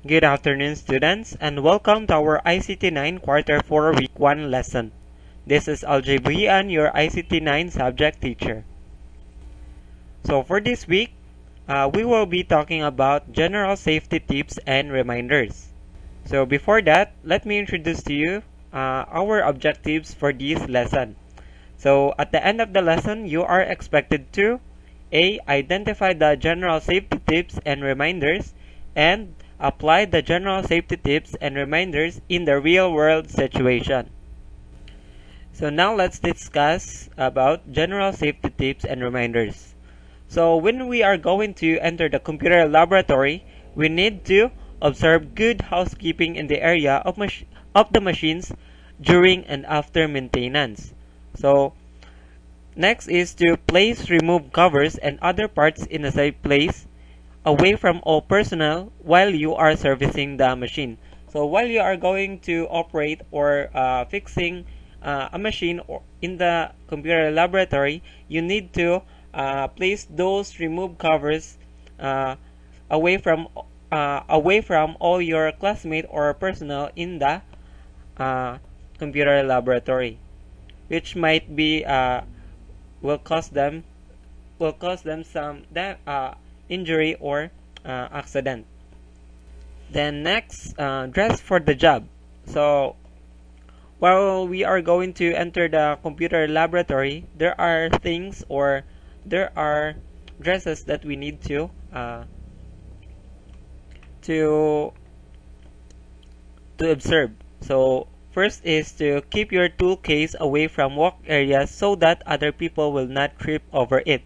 Good afternoon, students, and welcome to our ICT 9 Quarter 4 Week 1 lesson. This is Aljibrian, your ICT 9 subject teacher. So for this week, we will be talking about general safety tips and reminders. So before that, let me introduce to you our objectives for this lesson. So at the end of the lesson, you are expected to A. Identify the general safety tips and reminders, and apply the general safety tips and reminders in the real-world situation. So now let's discuss about general safety tips and reminders. So when we are going to enter the computer laboratory, we need to observe good housekeeping in the area of the machines during and after maintenance. So next is to place remove covers and other parts in a safe place away from all personnel while you are servicing the machine. So while you are going to operate or fixing a machine or in the computer laboratory, you need to place those remove covers away from all your classmates or personnel in the computer laboratory, which might be will cause them some injury or accident. Then next, dress for the job. So while we are going to enter the computer laboratory, there are things or there are dresses that we need to observe. So first is to keep your tool case away from walk areas so that other people will not trip over it.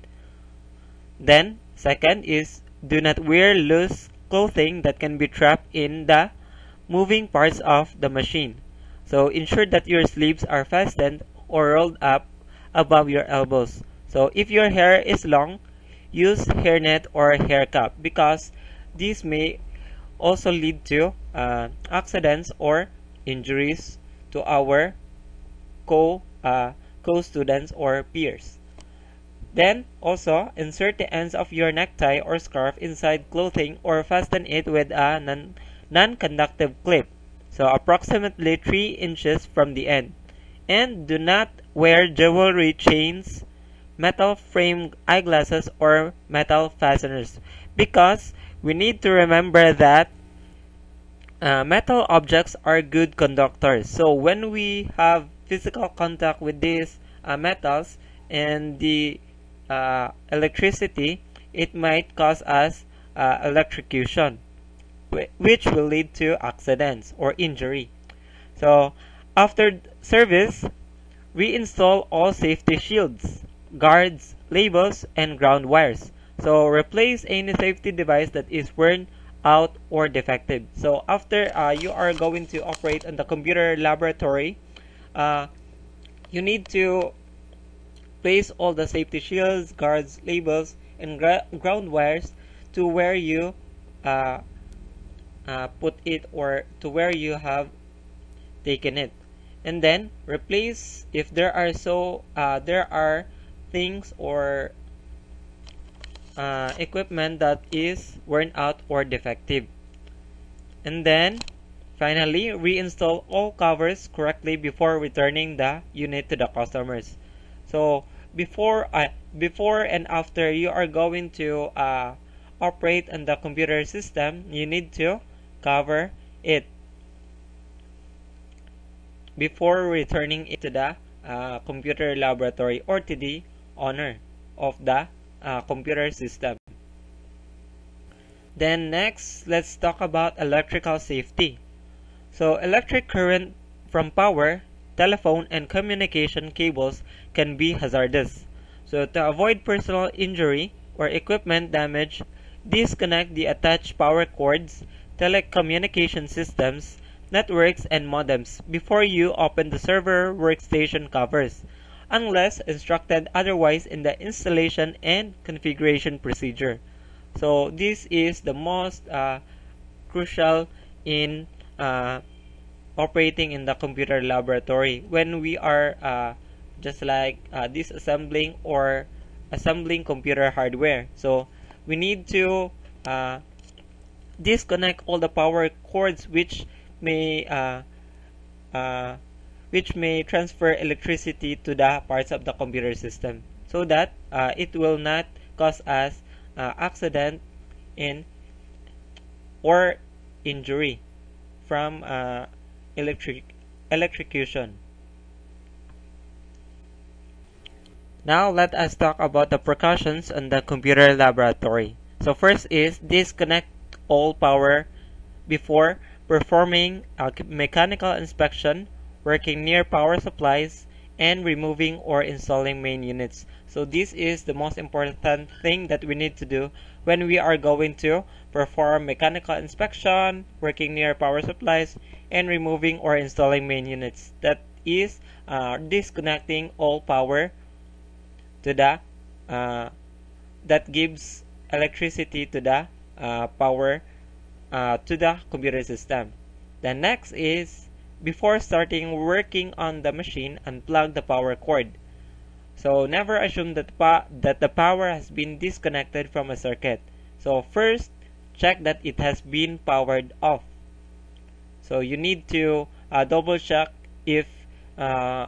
Then second is do not wear loose clothing that can be trapped in the moving parts of the machine. So ensure that your sleeves are fastened or rolled up above your elbows. So if your hair is long, use hairnet or hair cap because these may also lead to accidents or injuries to our co-students or peers. Then also insert the ends of your necktie or scarf inside clothing or fasten it with a non-conductive clip, so approximately 3 inches from the end. And do not wear jewelry, chains, metal frame eyeglasses, or metal fasteners because we need to remember that metal objects are good conductors. So when we have physical contact with these metals and the electricity, it might cause us electrocution, which will lead to accidents or injury. So after service, reinstall all safety shields, guards, labels, and ground wires. So replace any safety device that is worn out or defective. So after you are going to operate in the computer laboratory, you need to place all the safety shields, guards, labels, and ground wires to where you put it or to where you have taken it. And then replace if there are things or equipment that is worn out or defective. And then finally, reinstall all covers correctly before returning the unit to the customers. So before and after you are going to operate on the computer system, you need to cover it before returning it to the computer laboratory or to the owner of the computer system. Then next, let's talk about electrical safety. So electric current from power, telephone, and communication cables can be hazardous. So to avoid personal injury or equipment damage, disconnect the attached power cords, telecommunication systems, networks, and modems before you open the server workstation covers, unless instructed otherwise in the installation and configuration procedure. So this is the most crucial in operating in the computer laboratory when we are just like disassembling or assembling computer hardware. So we need to disconnect all the power cords may uh, which may transfer electricity to the parts of the computer system, so that it will not cause us accident in or injury from electrocution. Now let us talk about the precautions on the computer laboratory. So first is disconnect all power before performing a mechanical inspection, working near power supplies, and removing or installing main units. So this is the most important thing that we need to do when we are going to perform mechanical inspection, working near power supplies, and removing or installing main units. That is disconnecting all power to the that gives electricity to the power to the computer system. The next is before starting working on the machine, unplug the power cord. So never assume that the power has been disconnected from a circuit. So first check that it has been powered off. So you need to double check if the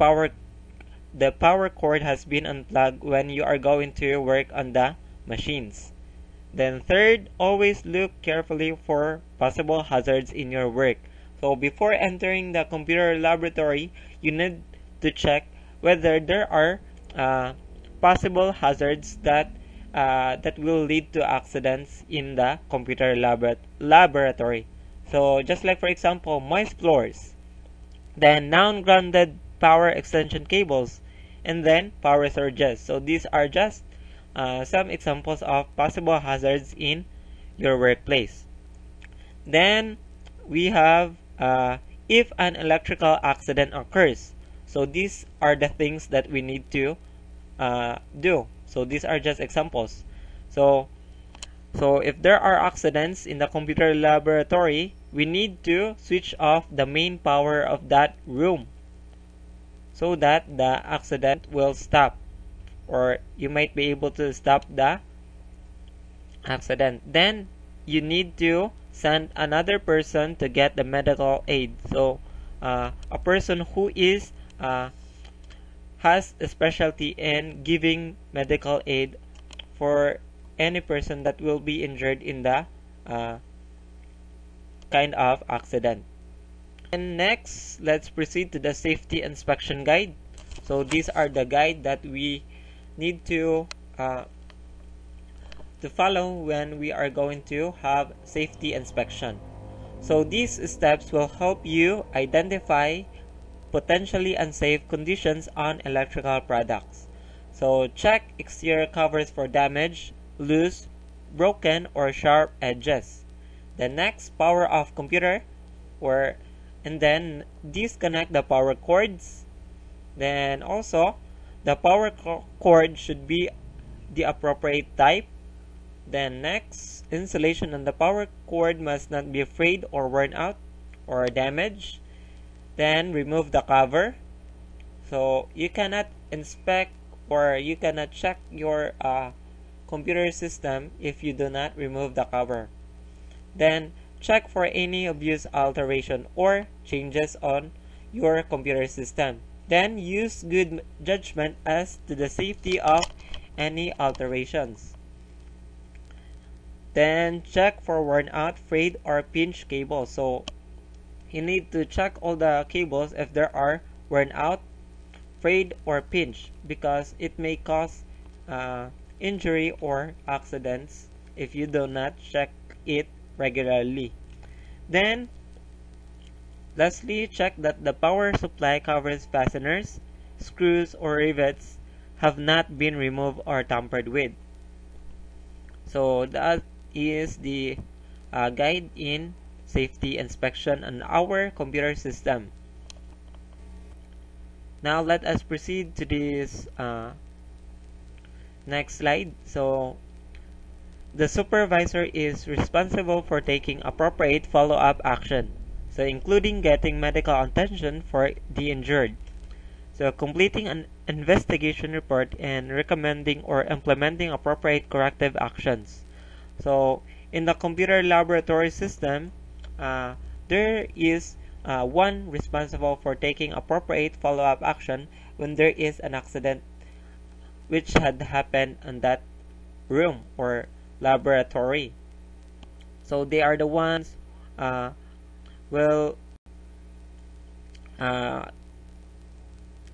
power cord has been unplugged when you are going to work on the machines. Then third, always look carefully for possible hazards in your work. So before entering the computer laboratory, you need to check whether there are possible hazards that will lead to accidents in the computer laboratory. So just like for example, moist floors, then non-grounded power extension cables, and then power surges. So these are just some examples of possible hazards in your workplace. Then we have if an electrical accident occurs. So these are the things that we need to do. So these are just examples. So if there are accidents in the computer laboratory, we need to switch off the main power of that room so that the accident will stop, or you might be able to stop the accident. Then you need to send another person to get the medical aid. So a person who is has a specialty in giving medical aid for any person that will be injured in the kind of accident. And next, let's proceed to the safety inspection guide. So these are the guide that we need to follow when we are going to have safety inspection. So these steps will help you identify potentially unsafe conditions on electrical products. So check exterior covers for damage, loose, broken, or sharp edges. The next, power off computer, and then disconnect the power cords. Then also the power cord should be the appropriate type. Then next, insulation on the power cord must not be frayed or worn out or damaged. Then remove the cover. So you cannot inspect or you cannot check your computer system if you do not remove the cover. Then check for any obvious alteration or changes on your computer system. Then use good judgment as to the safety of any alterations. Then check for worn out, frayed, or pinched cables. So you need to check all the cables if there are worn out, frayed, or pinched, because it may cause injury or accidents if you do not check it regularly. Then lastly, check that the power supply covers, fasteners, screws, or rivets have not been removed or tampered with. So that is the guide in safety inspection on our computer system. Now let us proceed to this next slide. So the supervisor is responsible for taking appropriate follow-up action, so including getting medical attention for the injured, so completing an investigation report, and recommending or implementing appropriate corrective actions. So in the computer laboratory system, there is one responsible for taking appropriate follow-up action when there is an accident which had happened in that room or laboratory. So they are the ones will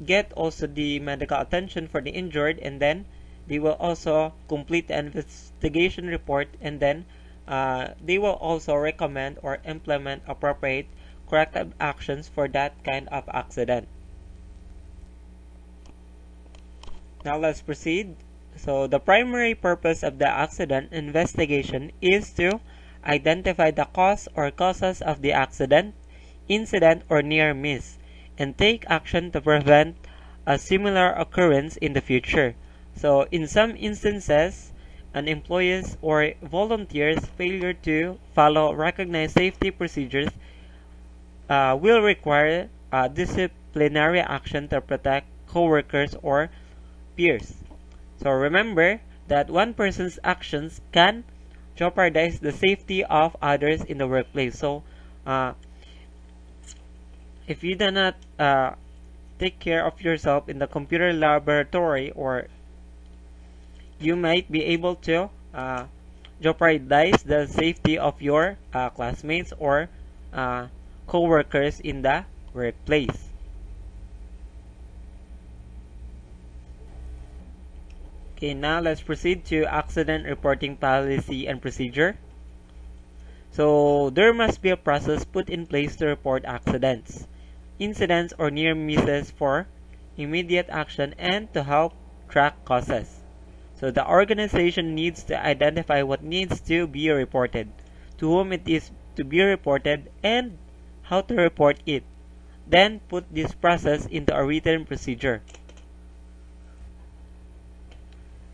get also the medical attention for the injured, and then they will also complete the investigation report, and then they will also recommend or implement appropriate corrective actions for that kind of accident. Now let's proceed. So the primary purpose of the accident investigation is to identify the cause or causes of the accident, incident, or near miss, and take action to prevent a similar occurrence in the future. So in some instances, an employee's or volunteer's failure to follow recognized safety procedures will require disciplinary action to protect coworkers or peers. So remember that one person's actions can jeopardize the safety of others in the workplace. So if you do not take care of yourself in the computer laboratory, or you might be able to jeopardize the safety of your classmates or co-workers in the workplace. Okay, now let's proceed to accident reporting policy and procedure. So there must be a process put in place to report accidents, incidents, or near misses for immediate action and to help track causes. So the organization needs to identify what needs to be reported, to whom it is to be reported, and how to report it. Then put this process into a written procedure.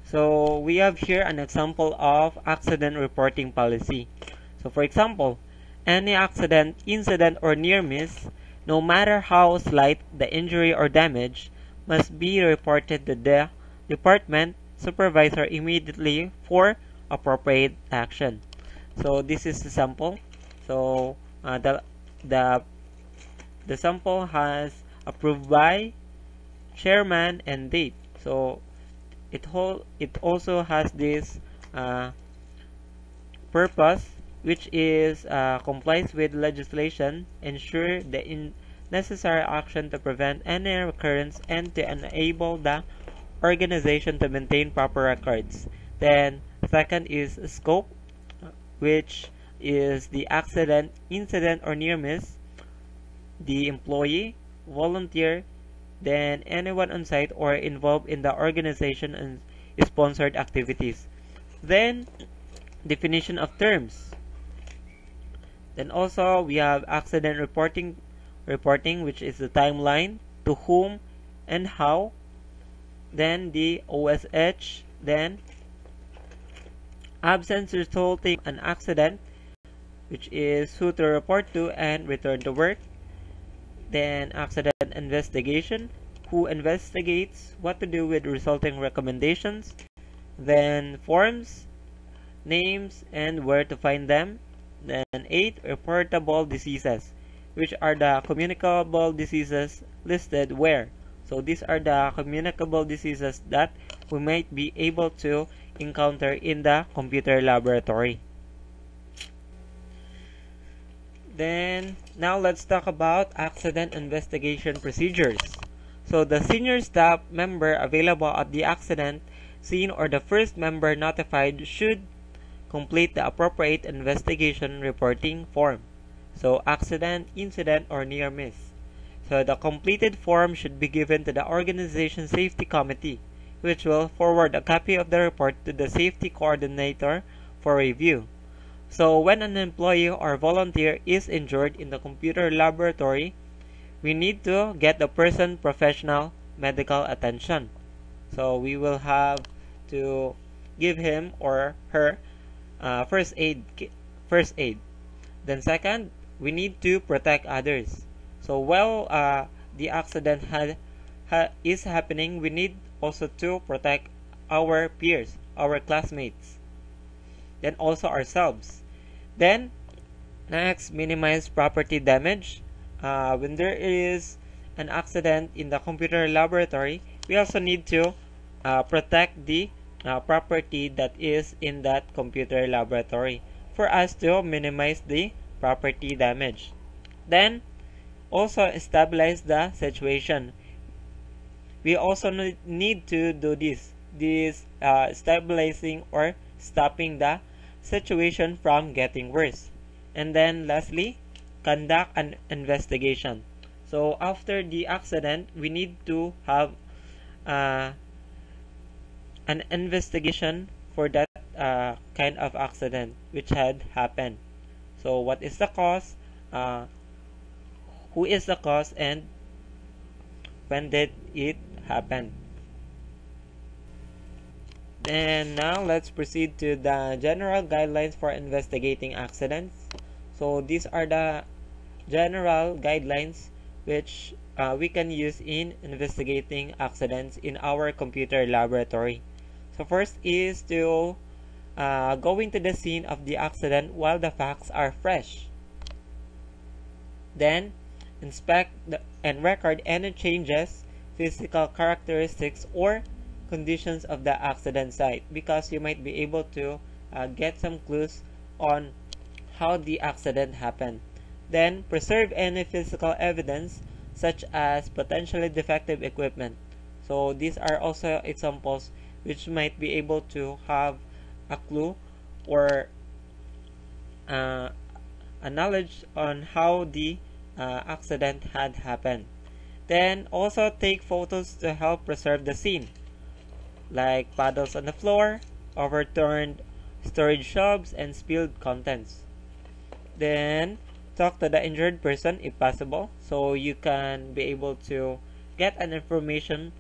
So we have here an example of accident reporting policy. So for example, any accident, incident, or near miss, no matter how slight the injury or damage, must be reported to the department supervisor immediately for appropriate action. So this is the sample. So the sample has approved by chairman and date. So it also has this purpose, which is complies with legislation, ensure the necessary action to prevent any recurrence, and to enable the organization to maintain proper records. Then second is scope, which is the accident, incident, or near miss, the employee, volunteer, then anyone on site or involved in the organization and sponsored activities. Then definition of terms. Then also we have accident reporting, which is the timeline, to whom and how. Then the OSH, then absence resulting an accident, which is who to report to and return to work. Then accident investigation, who investigates, what to do with resulting recommendations. Then forms, names, and where to find them. Then 8, reportable diseases, which are the communicable diseases listed where. So these are the communicable diseases that we might be able to encounter in the computer laboratory. Then now let's talk about accident investigation procedures. So the senior staff member available at the accident scene or the first member notified should complete the appropriate investigation reporting form. So accident, incident, or near miss. So the completed form should be given to the organization safety committee, which will forward a copy of the report to the safety coordinator for review. So when an employee or volunteer is injured in the computer laboratory, we need to get the person professional medical attention. So we will have to give him or her first aid. Then second, we need to protect others. So while the accident is happening, we need also to protect our peers, our classmates. then also ourselves. Then next, minimize property damage. When there is an accident in the computer laboratory, we also need to protect the property that is in that computer laboratory for us to minimize the property damage. Then also stabilize the situation. We also need to do this stabilizing or stopping the situation from getting worse. And then lastly, conduct an investigation. So after the accident, we need to have an investigation for that kind of accident which had happened. So what is the cause, who is the cause, and when did it happen? And now let's proceed to the general guidelines for investigating accidents. So these are the general guidelines which we can use in investigating accidents in our computer laboratory. So first is to go into the scene of the accident while the facts are fresh. Then inspect and record any changes, physical characteristics, or conditions of the accident site, because you might be able to get some clues on how the accident happened. Then preserve any physical evidence such as potentially defective equipment. So these are also examples which might be able to have a clue or a knowledge on how the accident had happened. Then also take photos to help preserve the scene, like puddles on the floor, overturned storage shelves, and spilled contents. Then talk to the injured person if possible, so you can be able to get an information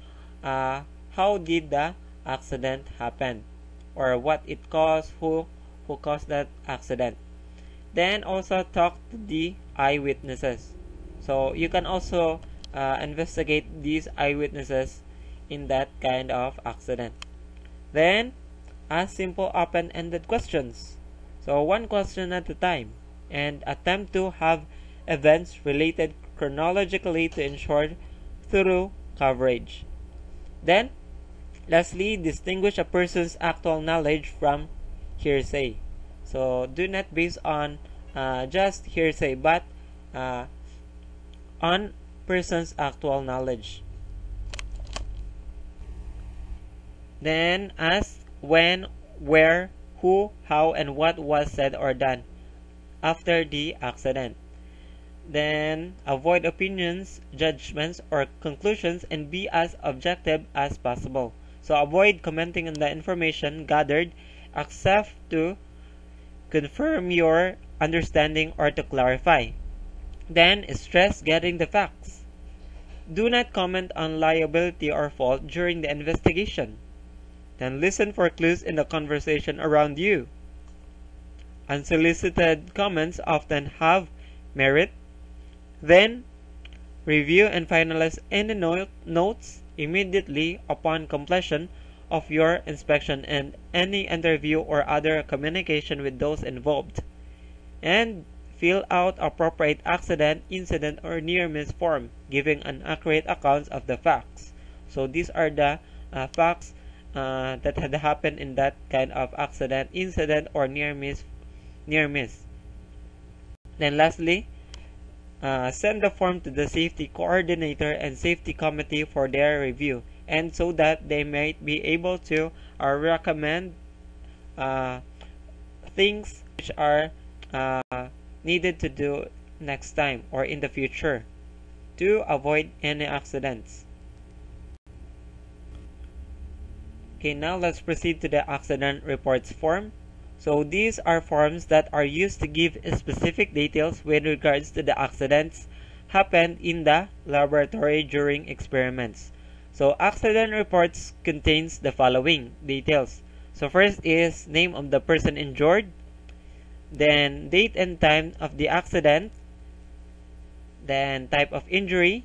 how did the accident happen, or what it caused, who caused that accident. Then also talk to the eyewitnesses, so you can also investigate these eyewitnesses in that kind of accident. Then ask simple open-ended questions, so one question at a time, and attempt to have events related chronologically to ensure thorough coverage. Then lastly, distinguish a person's actual knowledge from hearsay. So do not base on just hearsay, but on person's actual knowledge. Then ask when, where, who, how, and what was said or done after the accident. Then avoid opinions, judgments, or conclusions, and be as objective as possible. So avoid commenting on the information gathered except to confirm your understanding or to clarify. Then stress getting the facts. Do not comment on liability or fault during the investigation. Then listen for clues in the conversation around you. Unsolicited comments often have merit. Then review and finalize any notes immediately upon completion of your inspection and any interview or other communication with those involved. And fill out appropriate accident, incident, or near-miss form, giving an accurate account of the facts. So these are the facts that had happened in that kind of accident, incident, or near-miss. Then lastly, send the form to the safety coordinator and safety committee for their review, and so that they might be able to recommend things which are needed to do next time or in the future to avoid any accidents. Okay, now let's proceed to the accident reports form. So these are forms that are used to give specific details with regards to the accidents happened in the laboratory during experiments. So accident reports contains the following details. So first is name of the person injured, then date and time of the accident, then type of injury,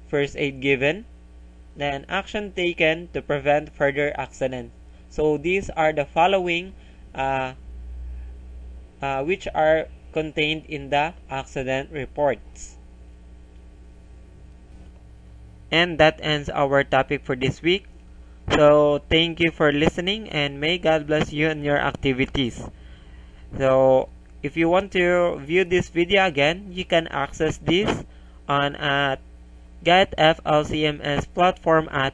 first aid given, then action taken to prevent further accident. So these are the following uh, which are contained in the accident reports. And that ends our topic for this week. So thank you for listening, and may God bless you in your activities. So if you want to view this video again, you can access this on at GAITF LCMS platform at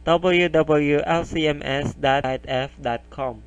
www.lcms.gaitf.com.